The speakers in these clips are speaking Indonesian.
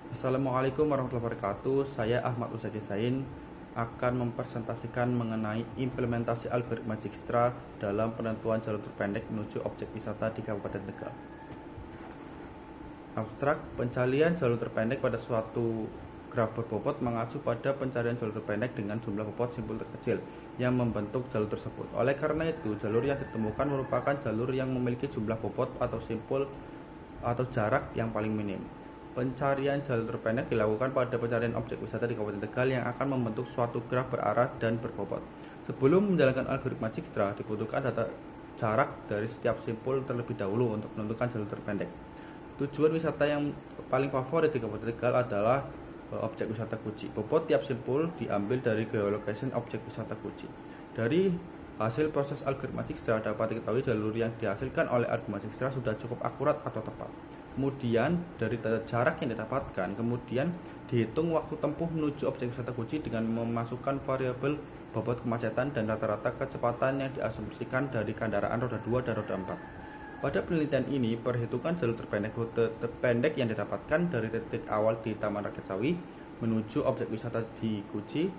Assalamualaikum warahmatullahi wabarakatuh. Saya Ahmad Uzaki Sain akan mempresentasikan mengenai implementasi algoritma Dijkstra dalam penentuan jalur terpendek menuju objek wisata di Kabupaten Tegal. Abstrak, pencarian jalur terpendek pada suatu graf berbobot mengacu pada pencarian jalur terpendek dengan jumlah bobot simpul terkecil yang membentuk jalur tersebut. Oleh karena itu, jalur yang ditemukan merupakan jalur yang memiliki jumlah bobot atau simpul atau jarak yang paling minim. Pencarian jalur terpendek dilakukan pada pencarian objek wisata di Kabupaten Tegal yang akan membentuk suatu graf berarah dan berbobot. Sebelum menjalankan algoritma Dijkstra, dibutuhkan data jarak dari setiap simpul terlebih dahulu untuk menentukan jalur terpendek. Tujuan wisata yang paling favorit di Kabupaten Tegal adalah objek wisata Guci. Bobot tiap simpul diambil dari geolocation objek wisata Guci. Dari hasil proses algoritma Dijkstra dapat diketahui jalur yang dihasilkan oleh algoritma Dijkstra sudah cukup akurat atau tepat. Kemudian dari data jarak yang didapatkan, kemudian dihitung waktu tempuh menuju objek wisata Guci dengan memasukkan variabel bobot kemacetan dan rata-rata kecepatan yang diasumsikan dari kendaraan roda 2 dan roda 4. Pada penelitian ini, perhitungan jalur terpendek rute terpendek yang didapatkan dari titik awal di Taman Rakyat Sawi menuju objek wisata di Guci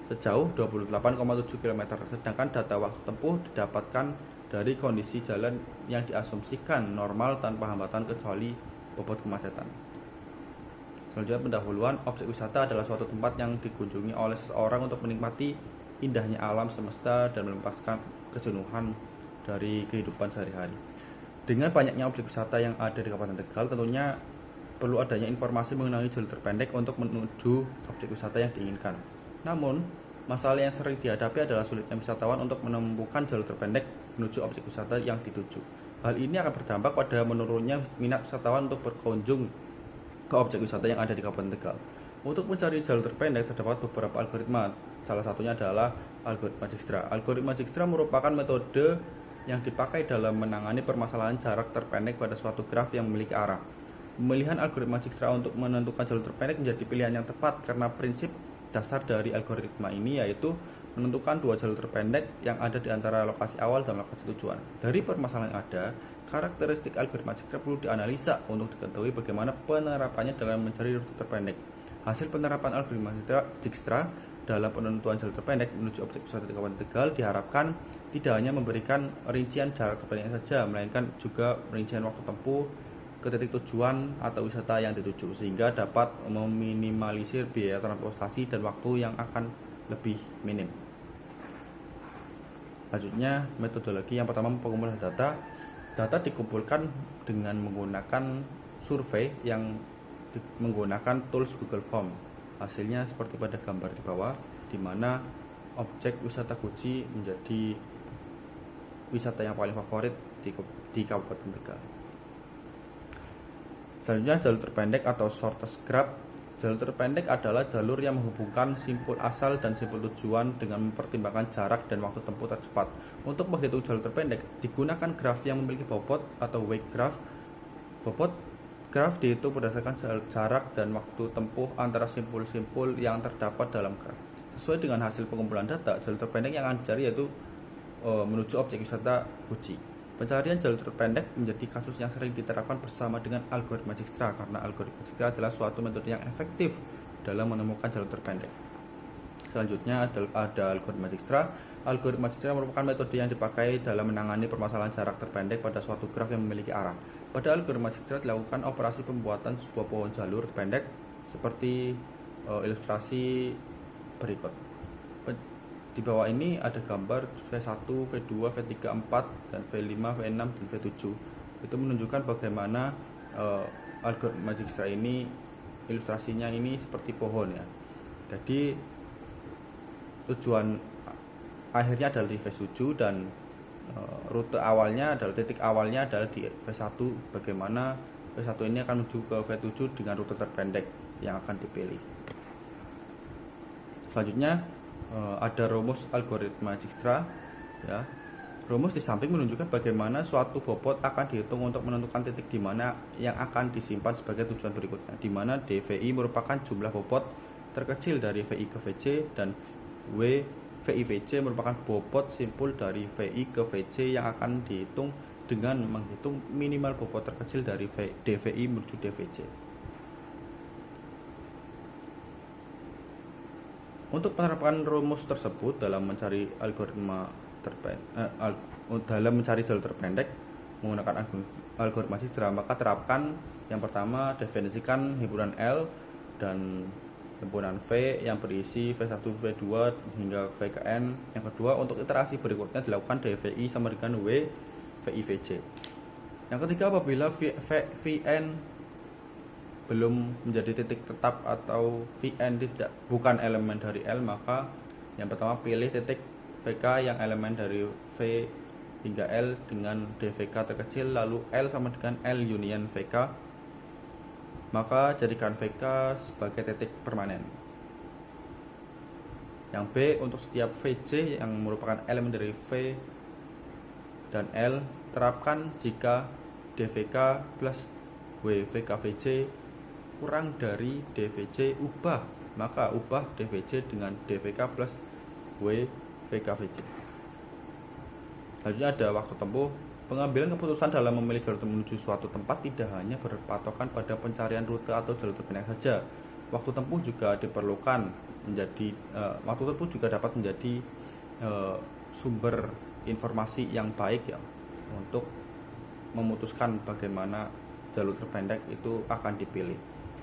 sejauh 28,7 km, sedangkan data waktu tempuh didapatkan dari kondisi jalan yang diasumsikan normal tanpa hambatan kecuali bobot kemacetan. Selanjutnya pendahuluan, objek wisata adalah suatu tempat yang dikunjungi oleh seseorang untuk menikmati indahnya alam semesta dan melepaskan kejenuhan dari kehidupan sehari-hari. Dengan banyaknya objek wisata yang ada di Kabupaten Tegal, tentunya perlu adanya informasi mengenai jalur terpendek untuk menuju objek wisata yang diinginkan. Namun, masalah yang sering dihadapi adalah sulitnya wisatawan untuk menemukan jalur terpendek menuju objek wisata yang dituju. Hal ini akan berdampak pada menurunnya minat wisatawan untuk berkunjung ke objek wisata yang ada di Kabupaten Tegal. Untuk mencari jalur terpendek terdapat beberapa algoritma. Salah satunya adalah algoritma Dijkstra. Algoritma Dijkstra merupakan metode yang dipakai dalam menangani permasalahan jarak terpendek pada suatu graf yang memiliki arah. Pemilihan algoritma Dijkstra untuk menentukan jalur terpendek menjadi pilihan yang tepat karena prinsip dasar dari algoritma ini yaitu menentukan dua jalur terpendek yang ada di antara lokasi awal dan lokasi tujuan. Dari permasalahan yang ada, karakteristik algoritma Dijkstra perlu dianalisa untuk diketahui bagaimana penerapannya dalam mencari rute terpendek. Hasil penerapan algoritma Dijkstra dalam penentuan jalur terpendek menuju objek wisata di Kabupaten Tegal diharapkan tidak hanya memberikan rincian jarak terpendek saja, melainkan juga rincian waktu tempuh ke titik tujuan atau wisata yang dituju, sehingga dapat meminimalisir biaya transportasi dan waktu yang akan lebih minim. Selanjutnya, metodologi yang pertama pengumpulan data. Data dikumpulkan dengan menggunakan survei yang menggunakan tools Google Form. Hasilnya seperti pada gambar di bawah, di mana objek wisata Guci menjadi wisata yang paling favorit di Kabupaten Tegal. Selanjutnya, jalur terpendek atau shortest graph. Jalur terpendek adalah jalur yang menghubungkan simpul asal dan simpul tujuan dengan mempertimbangkan jarak dan waktu tempuh tercepat. Untuk menghitung jalur terpendek, digunakan graf yang memiliki bobot atau weight graph. Bobot graf dihitung berdasarkan jarak dan waktu tempuh antara simpul-simpul yang terdapat dalam graf. Sesuai dengan hasil pengumpulan data, jalur terpendek yang akan dicari yaitu menuju objek wisata Guci. Pencarian jalur terpendek menjadi kasus yang sering diterapkan bersama dengan algoritma Dijkstra karena algoritma Dijkstra adalah suatu metode yang efektif dalam menemukan jalur terpendek. Selanjutnya ada algoritma Dijkstra. Algoritma Dijkstra merupakan metode yang dipakai dalam menangani permasalahan jarak terpendek pada suatu graf yang memiliki arah. Pada algoritma Dijkstra dilakukan operasi pembuatan sebuah pohon jalur terpendek seperti ilustrasi berikut. Di bawah ini ada gambar V1, V2, V3, V4, dan V5, V6, dan V7. Itu menunjukkan bagaimana algoritma Dijkstra ini ilustrasinya ini seperti pohon ya. Jadi tujuan akhirnya adalah di V7 dan rute awalnya adalah titik awalnya adalah di V1. Bagaimana V1 ini akan menuju ke V7 dengan rute terpendek yang akan dipilih. Selanjutnya ada rumus algoritma Dijkstra ya. Rumus di samping menunjukkan bagaimana suatu bobot akan dihitung untuk menentukan titik di mana yang akan disimpan sebagai tujuan berikutnya, di mana DVI merupakan jumlah bobot terkecil dari VI ke VC dan VI VC merupakan bobot simpul dari VI ke VC yang akan dihitung dengan menghitung minimal bobot terkecil dari DVI menuju DVC. Untuk penerapan rumus tersebut dalam mencari jalur terpendek menggunakan algoritma Dijkstra, maka terapkan yang pertama, definisikan himpunan L dan himpunan V yang berisi V1, V2 hingga V ke N. Yang kedua, untuk iterasi berikutnya dilakukan dvi sama dengan W VI VJ. Yang ketiga, apabila Vn belum menjadi titik tetap atau Vn bukan elemen dari L, maka yang pertama pilih titik VK yang elemen dari V hingga L dengan dvk terkecil, lalu L sama dengan L union VK, maka jadikan VK sebagai titik permanen. Yang B, untuk setiap VJ yang merupakan elemen dari V dan L, terapkan jika dvk plus WVK VJ kurang dari dvj, maka ubah dvj dengan dvk plus WVK VJ. Selanjutnya ada waktu tempuh. Pengambilan keputusan dalam memilih jalur menuju suatu tempat tidak hanya berpatokan pada pencarian rute atau jalur terpendek saja. Waktu tempuh juga diperlukan waktu tempuh juga dapat menjadi sumber informasi yang baik ya untuk memutuskan bagaimana jalur terpendek itu akan dipilih.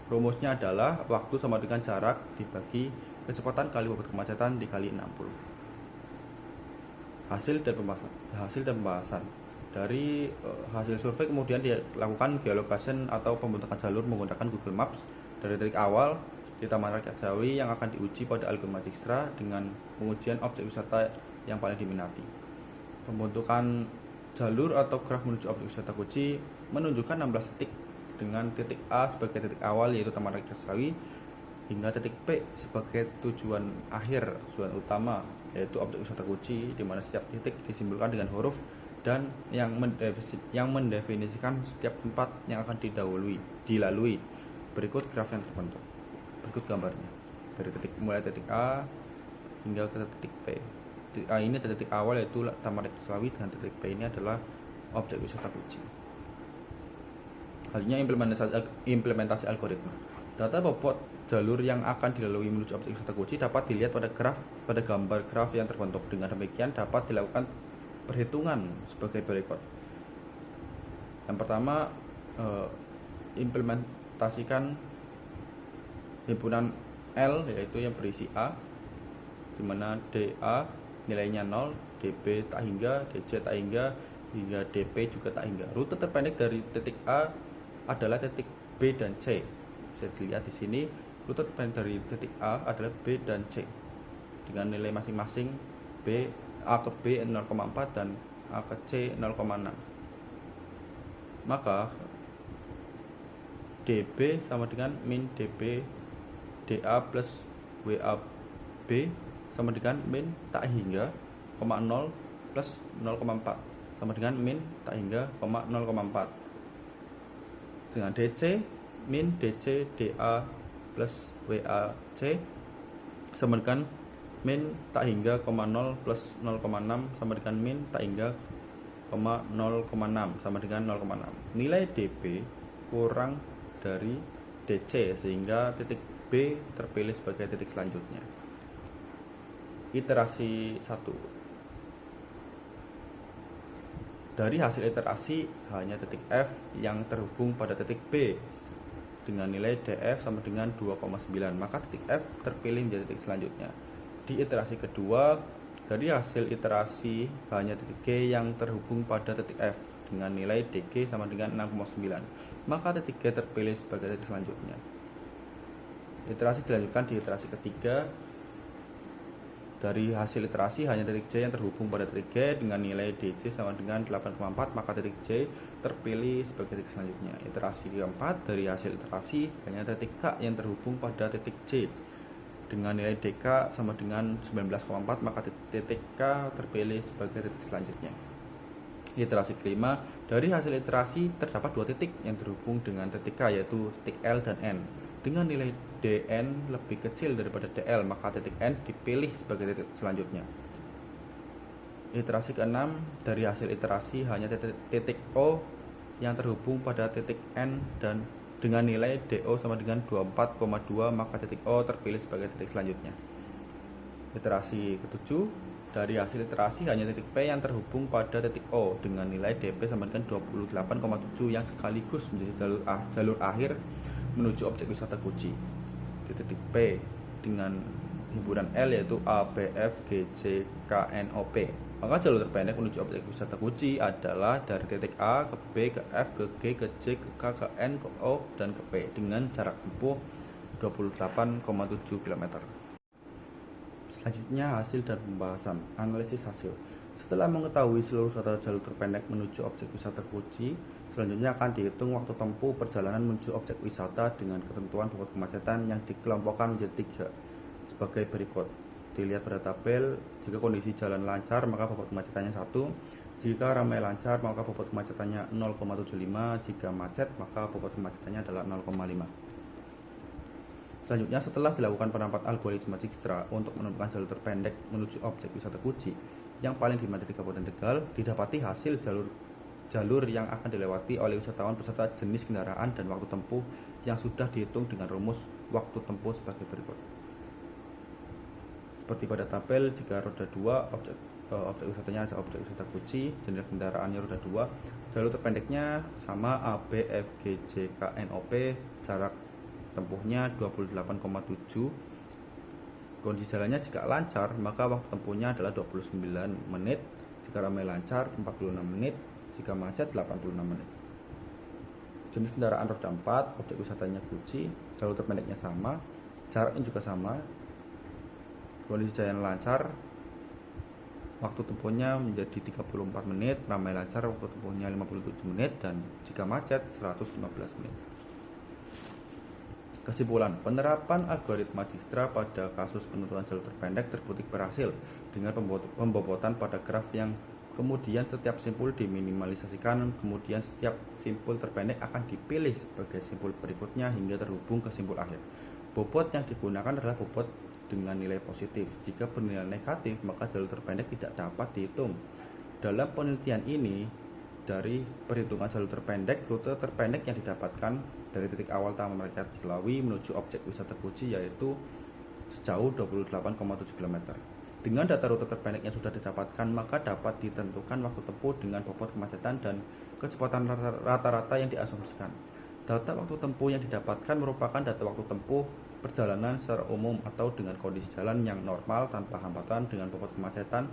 Rumusnya adalah waktu sama dengan jarak dibagi kecepatan kali bobot kemacetan dikali 60. Hasil dan pembahasan. Dari hasil survei kemudian dilakukan geolocation atau pembentukan jalur menggunakan Google Maps dari titik awal di Taman Rakyat Jawi yang akan diuji pada algoritma Dijkstra dengan pengujian objek wisata yang paling diminati. Pembentukan jalur atau graf menuju objek wisata Kuci menunjukkan 16 titik dengan titik A sebagai titik awal yaitu Taman Rakyat Jawi hingga titik P sebagai tujuan utama yaitu objek wisata Kuci, di mana setiap titik disimbolkan dengan huruf dan yang mendefinisikan setiap tempat yang akan dilalui. Berikut graf yang terbentuk. Berikut gambarnya. Mulai titik A hingga ke titik P. Titik A ini adalah titik awal yaitu Taman Rakyat Jawi dan titik P ini adalah objek wisata Kuci. Selanjutnya implementasi algoritma. Data bobot jalur yang akan dilalui menuju objek wisata Kuci dapat dilihat pada gambar graf yang terbentuk. Dengan demikian dapat dilakukan perhitungan sebagai berikut. Yang pertama, implementasikan himpunan L yaitu yang berisi A, di mana DA nilainya 0, DB tak hingga, DJ tak hingga DP juga tak hingga. Rute terpendek dari titik A adalah titik B dan C. Bisa dilihat di sini, rute terpendek dari titik A adalah B dan C dengan nilai masing-masing A ke B 0,4 dan A ke C 0,6. Maka DB sama dengan min DB DA plus WAB sama dengan min tak hingga, 0 plus 0,4 sama dengan min tak hingga, 0,4. Dengan DC, min DC DA plus WAC sama dengan min tak hingga, 0 plus 0,6 sama dengan min tak hingga, 0,6 sama dengan 0,6. Nilai DB kurang dari DC sehingga titik B terpilih sebagai titik selanjutnya. Iterasi 1. Dari hasil iterasi hanya titik F yang terhubung pada titik B dengan nilai DF sama dengan 2,9, maka titik F terpilih menjadi titik selanjutnya. Di iterasi kedua, dari hasil iterasi hanya titik G yang terhubung pada titik F dengan nilai DG sama dengan 6,9, maka titik G terpilih sebagai titik selanjutnya. Iterasi dilanjutkan di iterasi ketiga. Dari hasil iterasi hanya titik J yang terhubung pada titik G dengan nilai DJ sama dengan 8,4, maka titik J terpilih sebagai titik selanjutnya. Iterasi keempat, dari hasil iterasi hanya titik K yang terhubung pada titik J dengan nilai DK sama dengan 19,4, maka titik K terpilih sebagai titik selanjutnya. Iterasi kelima, dari hasil iterasi terdapat dua titik yang terhubung dengan titik K yaitu titik L dan N. Dengan nilai DN lebih kecil daripada DL, maka titik N dipilih sebagai titik selanjutnya. Iterasi keenam, dari hasil iterasi hanya titik O yang terhubung pada titik N dan dengan nilai DO sama dengan 24,2, maka titik O terpilih sebagai titik selanjutnya. Iterasi ketujuh, dari hasil iterasi hanya titik P yang terhubung pada titik O dengan nilai dp sama dengan 28,7 yang sekaligus menjadi jalur akhir menuju objek wisata Guci. Di titik P dengan himpunan L yaitu A, B, F, G, C, K, N, O, P. Maka jalur terpendek menuju objek wisata Guci adalah dari titik A ke B, ke F, ke G, ke C, ke K, ke N, ke O, dan ke P dengan jarak tempuh 28,7 km. Selanjutnya hasil dan pembahasan. Analisis hasil. Setelah mengetahui seluruh jalur terpendek menuju objek wisata Guci, selanjutnya akan dihitung waktu tempuh perjalanan menuju objek wisata dengan ketentuan bobot kemacetan yang dikelompokkan menjadi 3 sebagai berikut. Dilihat pada tabel, jika kondisi jalan lancar maka bobot kemacetannya 1, jika ramai lancar maka bobot kemacetannya 0,75, jika macet maka bobot kemacetannya adalah 0,5. Selanjutnya, setelah dilakukan penerapan algoritma Dijkstra untuk menentukan jalur terpendek menuju objek wisata Guci yang paling diminati di Kabupaten Tegal, didapati hasil jalur yang akan dilewati oleh wisatawan beserta jenis kendaraan dan waktu tempuh yang sudah dihitung dengan rumus waktu tempuh sebagai berikut. Seperti pada tabel, jika roda 2 objek wisatanya adalah objek wisata Guci, jenis kendaraannya roda 2, jalur terpendeknya sama A, B, F, G, C, K, N, O, P, jarak tempuhnya 28,7. Kondisi jalannya jika lancar maka waktu tempuhnya adalah 29 menit, jika ramai lancar 46 menit, jika macet 86 menit. Jenis kendaraan roda 4, objek wisatanya Guci, jalur terpendeknya sama, jaraknya juga sama. Kondisi jalan lancar, waktu tempuhnya menjadi 34 menit, ramai lancar waktu tempuhnya 57 menit, dan jika macet 115 menit. Kesimpulan, penerapan algoritma Dijkstra pada kasus penentuan jalur terpendek terbukti berhasil dengan pembobotan pada graf yang kemudian setiap simpul diminimalisasikan, kemudian setiap simpul terpendek akan dipilih sebagai simpul berikutnya hingga terhubung ke simpul akhir. Bobot yang digunakan adalah bobot dengan nilai positif. Jika bernilai negatif, maka jalur terpendek tidak dapat dihitung. Dalam penelitian ini, dari perhitungan jalur terpendek, rute terpendek yang didapatkan dari titik awal Taman Merakyat Slawi menuju objek wisata Guci yaitu sejauh 28,7 km. Dengan data rute terpendek yang sudah didapatkan, maka dapat ditentukan waktu tempuh dengan bobot kemacetan dan kecepatan rata-rata yang diasumsikan. Data waktu tempuh yang didapatkan merupakan data waktu tempuh perjalanan secara umum atau dengan kondisi jalan yang normal tanpa hambatan dengan bobot kemacetan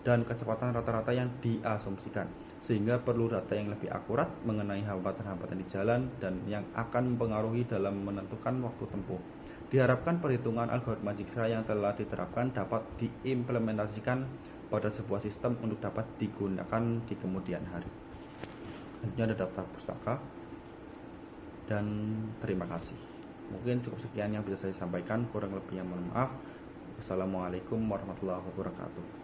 dan kecepatan rata-rata yang diasumsikan, sehingga perlu data yang lebih akurat mengenai hambatan-hambatan di jalan dan yang akan mempengaruhi dalam menentukan waktu tempuh. Diharapkan perhitungan algoritma Dijkstra yang telah diterapkan dapat diimplementasikan pada sebuah sistem untuk dapat digunakan di kemudian hari. Selanjutnya ada daftar pustaka, dan terima kasih. Mungkin cukup sekian yang bisa saya sampaikan, kurang lebihnya mohon maaf. Wassalamualaikum warahmatullahi wabarakatuh.